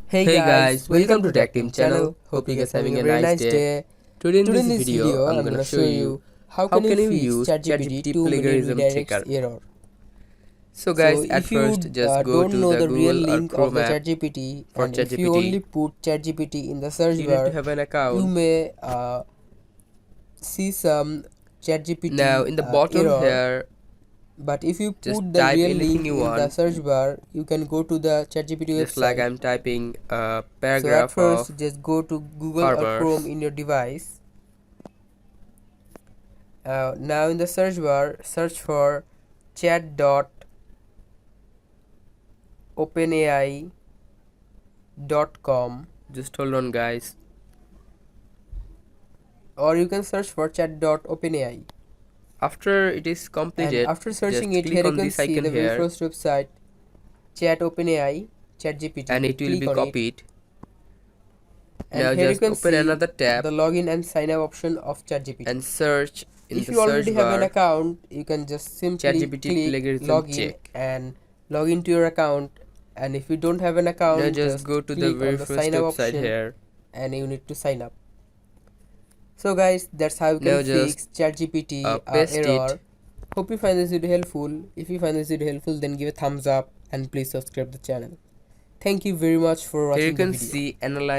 Hey Hey guys, guys, welcome welcome to to Tech Tech Team Team channel. channel. Hope Hope you you guys guys having having a a very nice nice day. day. Today in Today in this this video, video, I'm I'm gonna gonna show show you you how how can you can you fix use ChatGPT ChatGPT too many plagiarism redirects checker. error. So So guys, at if first you just go don't to know the the real Google or link of Chrome the app ChatGPT, for and if you only ChatGPT. put ChatGPT in the search You need to bar, have an you account. may see some Now ChatGPT in the bottom error. here, But if you just put the type real anything link you in the want. search bar, you can go to the ChatGPT Just like website. I'm typing a So at paragraph of first, just go to Google or Chrome farmers. in your device. Now in the search bar, search for chat.openai.com, Just hold on guys. or you can search for chat.openai. After it is And completed, after searching just it, here click you on can this see icon the very here first website, chat OpenAI, and ChatGPT. it will Click be on it, copied. and Now here you just can open see another tab the login and sign up option of ChatGPT. and search in If the you already search have an bar account, you can just simply ChatGPT click plagiarism login check. and log into your account. And if you don't have an Now account, just just go to the click very on the first sign up website option here. and you need to sign up. So guys, that's how you can Now just fix ChatGPT paste it. error. Hope you find this video helpful. If you find this video helpful, then give a thumbs up and please subscribe the channel. Thank you very much for Here you watching the can video. see analyze